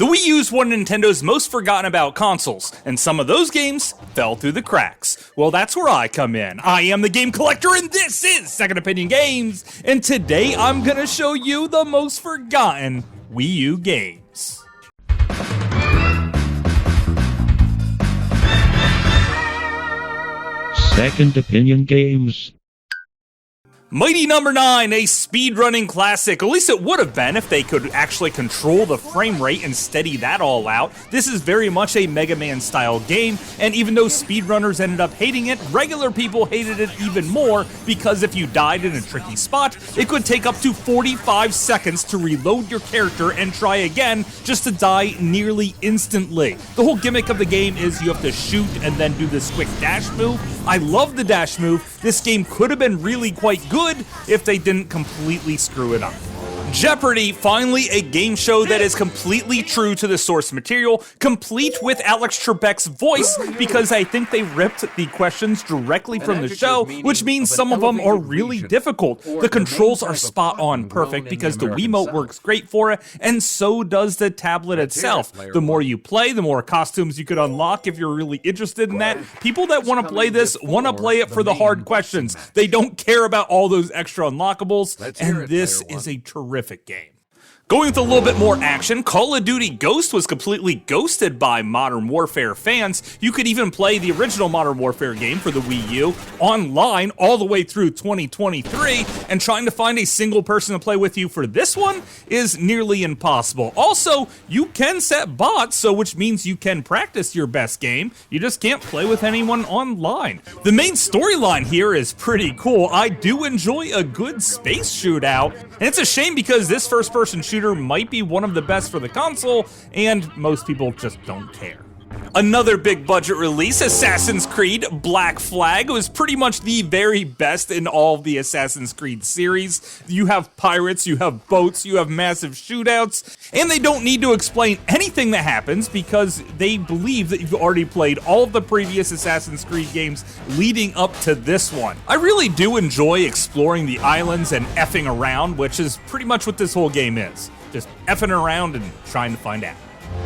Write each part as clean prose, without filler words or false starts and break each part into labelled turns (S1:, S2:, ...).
S1: The Wii U is one of Nintendo's most forgotten about consoles, and some of those games fell through the cracks. Well, that's where I come in. I am the game collector, and this is Second Opinion Games, and today I'm gonna show you the most forgotten Wii U games.
S2: Second Opinion Games.
S1: Mighty Number 9, a speedrunning classic. At least it would have been if they could actually control the frame rate and steady that all out. This is very much a Mega Man style game, and even though speedrunners ended up hating it, regular people hated it even more because if you died in a tricky spot, it could take up to 45 seconds to reload your character and try again just to die nearly instantly. The whole gimmick of the game is you have to shoot and then do this quick dash move. I love the dash move. This game could have been really quite good if they didn't completely screw it up. Jeopardy, finally a game show that is completely true to the source material, complete with Alex Trebek's voice, because I think they ripped the questions directly from the show, which means some of them are really difficult. The controls are spot on perfect because the Wiimote works great for it, and so does the tablet itself. The more you play, the more costumes you could unlock if you're really interested in that. People that want to play this want to play it for the hard questions. They don't care about all those extra unlockables, and this is a terrific game. Going with a little bit more action, Call of Duty Ghost was completely ghosted by Modern Warfare fans. You could even play the original Modern Warfare game for the Wii U online all the way through 2023, and trying to find a single person to play with you for this one is nearly impossible. Also, you can set bots, so which means you can practice your best game. You just can't play with anyone online. The main storyline here is pretty cool. I do enjoy a good space shootout, and it's a shame because this first-person shooter might be one of the best for the console, and most people just don't care. Another big budget release, Assassin's Creed Black Flag, was pretty much the very best in all of the Assassin's Creed series. You have pirates, you have boats, you have massive shootouts, and they don't need to explain anything that happens because they believe that you've already played all of the previous Assassin's Creed games leading up to this one. I really do enjoy exploring the islands and effing around, which is pretty much what this whole game is. Just effing around and trying to find out.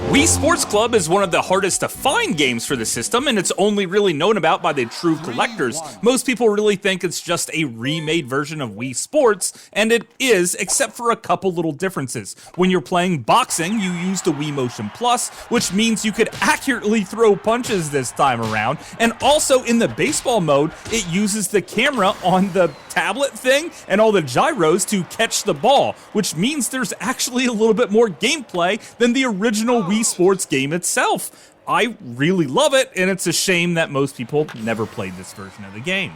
S1: Wii Sports Club is one of the hardest to find games for the system, and it's only really known about by the true collectors. Most people really think it's just a remade version of Wii Sports, and it is, except for a couple little differences. When you're playing boxing, you use the Wii Motion Plus, which means you could accurately throw punches this time around, and also in the baseball mode, it uses the camera on the tablet thing and all the gyros to catch the ball, which means there's actually a little bit more gameplay than the original Wii Sports game itself. I really love it, and it's a shame that most people never played this version of the game.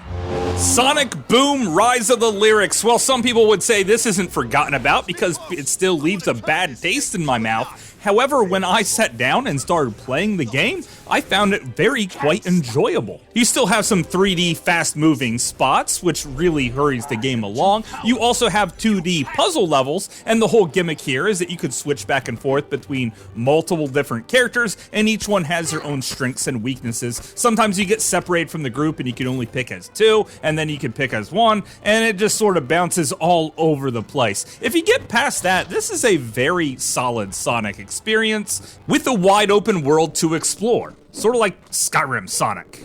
S1: Sonic Boom Rise of the Lyrics. Well, some people would say this isn't forgotten about because it still leaves a bad taste in my mouth. However, when I sat down and started playing the game, I found it quite enjoyable. You still have some 3D fast-moving spots, which really hurries the game along. You also have 2D puzzle levels, and the whole gimmick here is that you could switch back and forth between multiple different characters, and each one has their own strengths and weaknesses. Sometimes you get separated from the group and you can only pick as two, and then you can pick as one, and it just sort of bounces all over the place. If you get past that, this is a very solid Sonic experience with a wide open world to explore. Sort of like Skyrim Sonic.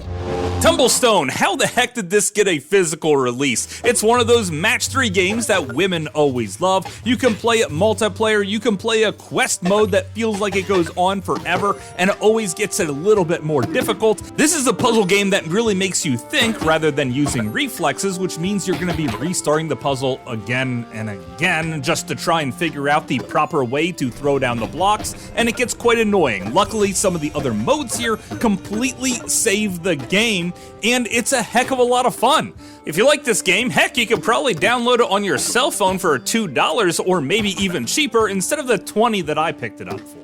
S1: Tumblestone, how the heck did this get a physical release? It's one of those match 3 games that women always love. You can play it multiplayer, you can play a quest mode that feels like it goes on forever, and it always gets it a little bit more difficult. This is a puzzle game that really makes you think rather than using reflexes, which means you're gonna be restarting the puzzle again and again just to try and figure out the proper way to throw down the blocks, and it gets quite annoying. Luckily, some of the other modes here completely save the game, and it's a heck of a lot of fun. If you like this game, heck, you could probably download it on your cell phone for $2 or maybe even cheaper instead of the $20 that I picked it up for.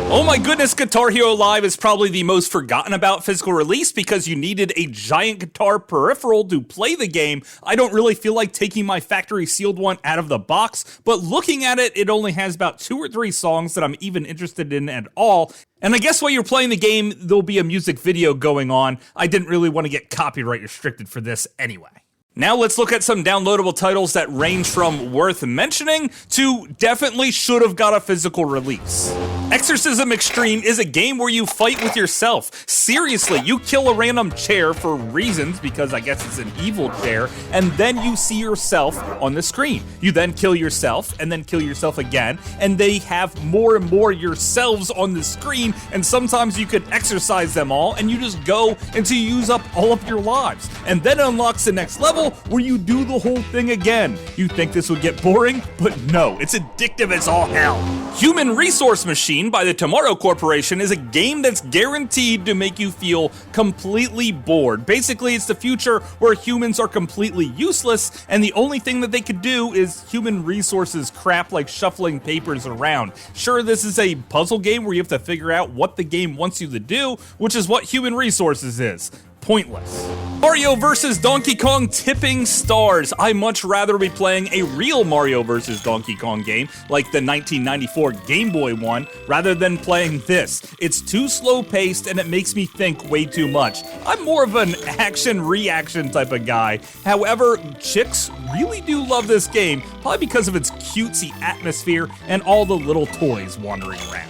S1: Oh my goodness, Guitar Hero Live is probably the most forgotten about physical release because you needed a giant guitar peripheral to play the game. I don't really feel like taking my factory sealed one out of the box, but looking at it, it only has about 2 or 3 songs that I'm even interested in at all. And I guess while you're playing the game, there'll be a music video going on. I didn't really want to get copyright restricted for this anyway. Now let's look at some downloadable titles that range from worth mentioning to definitely should have got a physical release. Exorcism Extreme is a game where you fight with yourself. Seriously, you kill a random chair for reasons, because I guess it's an evil chair, and then you see yourself on the screen. You then kill yourself, and then kill yourself again, and they have more and more yourselves on the screen, and sometimes you could exorcise them all, and you just go until you use up all of your lives. And then it unlocks the next level, where you do the whole thing again. You think this would get boring, but no, it's addictive as all hell. Human Resource Machine by the Tomorrow Corporation is a game that's guaranteed to make you feel completely bored. Basically, it's the future where humans are completely useless, and the only thing that they could do is human resources crap like shuffling papers around. Sure, this is a puzzle game where you have to figure out what the game wants you to do, which is what Human Resources is. Pointless. Mario vs. Donkey Kong Tipping Stars. I much rather be playing a real Mario vs. Donkey Kong game, like the 1994 Game Boy one, rather than playing this. It's too slow-paced and it makes me think way too much. I'm more of an action-reaction type of guy. However, chicks really do love this game, probably because of its cutesy atmosphere and all the little toys wandering around.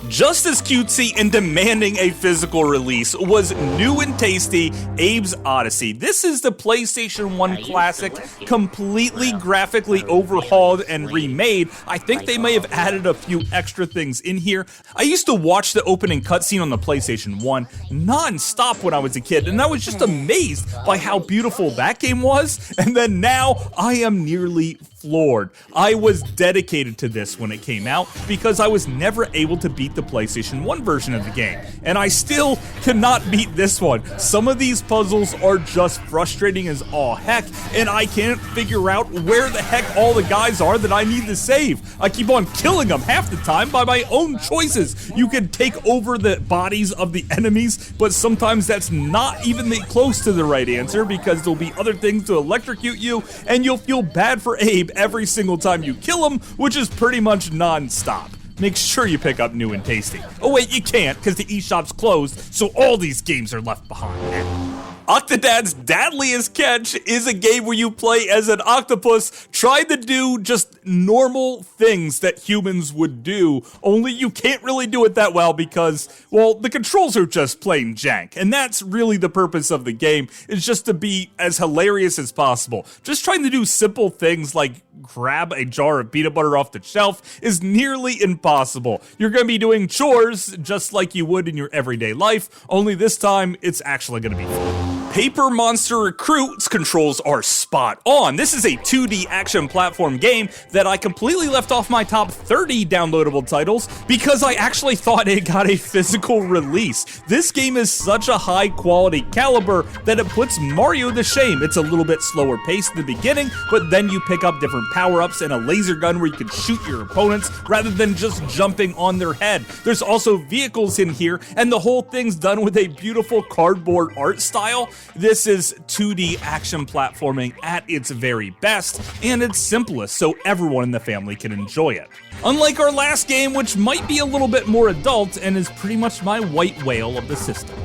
S1: Just as cutesy and demanding a physical release was new and tasty Abes Odyssey. This is the PlayStation 1 classic, completely graphically overhauled and remade. I think they may have added a few extra things in here. I used to watch the opening cutscene on the PlayStation 1 non-stop when I was a kid, and I was just amazed by how beautiful that game was, and then now I am nearly floored. I was dedicated to this when it came out because I was never able to beat the PlayStation 1 version of the game, and I still cannot beat this one. Some of these puzzles are just frustrating as all heck, and I can't figure out where the heck all the guys are that I need to save. I keep on killing them half the time by my own choices. You can take over the bodies of the enemies, but sometimes that's not even close to the right answer because there'll be other things to electrocute you, and you'll feel bad for Abe every single time you kill him, which is pretty much non-stop. Make sure you pick up New and Tasty. Oh wait, you can't, because the eShop's closed, so all these games are left behind now. Octodad's Dadliest Catch is a game where you play as an octopus trying to do just normal things that humans would do, only you can't really do it that well because, well, the controls are just plain jank, and that's really the purpose of the game, is just to be as hilarious as possible. Just trying to do simple things like grab a jar of peanut butter off the shelf is nearly impossible. You're going to be doing chores just like you would in your everyday life, only this time it's actually going to be fun. Paper Monster Recruit's controls are spot on. This is a 2D action platform game that I completely left off my top 30 downloadable titles because I actually thought it got a physical release. This game is such a high quality caliber that it puts Mario to shame. It's a little bit slower paced in the beginning, but then you pick up different power-ups and a laser gun where you can shoot your opponents rather than just jumping on their head. There's also vehicles in here, and the whole thing's done with a beautiful cardboard art style. This is 2D action platforming at its very best, and its simplest, so everyone in the family can enjoy it. Unlike our last game, which might be a little bit more adult and is pretty much my white whale of the system.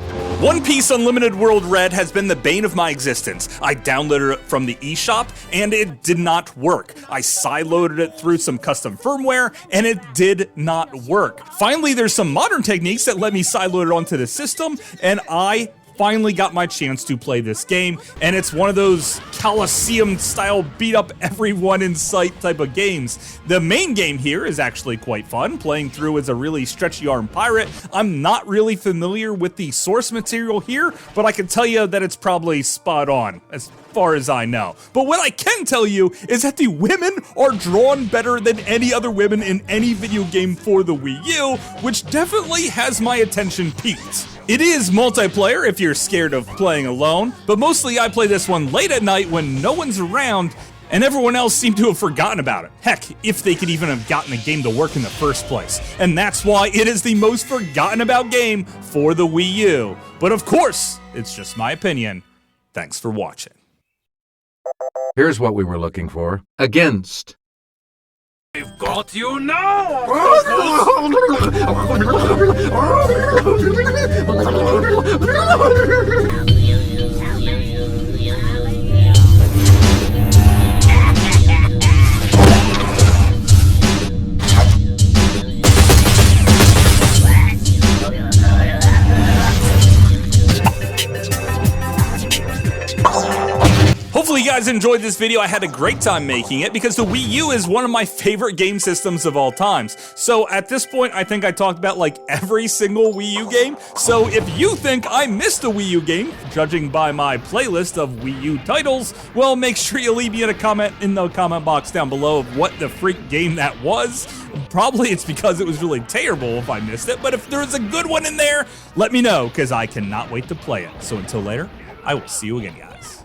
S1: One Piece Unlimited World Red has been the bane of my existence. I downloaded it from the eShop, and it did not work. I sideloaded it through some custom firmware, and it did not work. Finally, there's some modern techniques that let me sideload it onto the system, and I finally got my chance to play this game, and it's one of those Coliseum-style beat-up everyone in sight type of games. The main game here is actually quite fun, playing through as a really stretchy-arm pirate. I'm not really familiar with the source material here, but I can tell you that it's probably spot on, as far as I know. But what I can tell you is that the women are drawn better than any other women in any video game for the Wii U, which definitely has my attention piqued. It is multiplayer if you're scared of playing alone, but mostly I play this one late at night when no one's around and everyone else seemed to have forgotten about it. Heck, if they could even have gotten the game to work in the first place. And that's why it is the most forgotten about game for the Wii U. But of course, it's just my opinion. Thanks for watching.
S3: Here's what we were looking for. Against.
S4: I've got you now!
S1: guys enjoyed this video. I had a great time making it because the Wii U is one of my favorite game systems of all times. So at this point, I think I talked about like every single Wii U game. So if you think I missed a Wii U game, judging by my playlist of Wii U titles, well, make sure you leave me a comment in the comment box down below of what the freak game that was. Probably it's because it was really terrible if I missed it, but if there's a good one in there, let me know, because I cannot wait to play it. So until later, I will see you again, guys.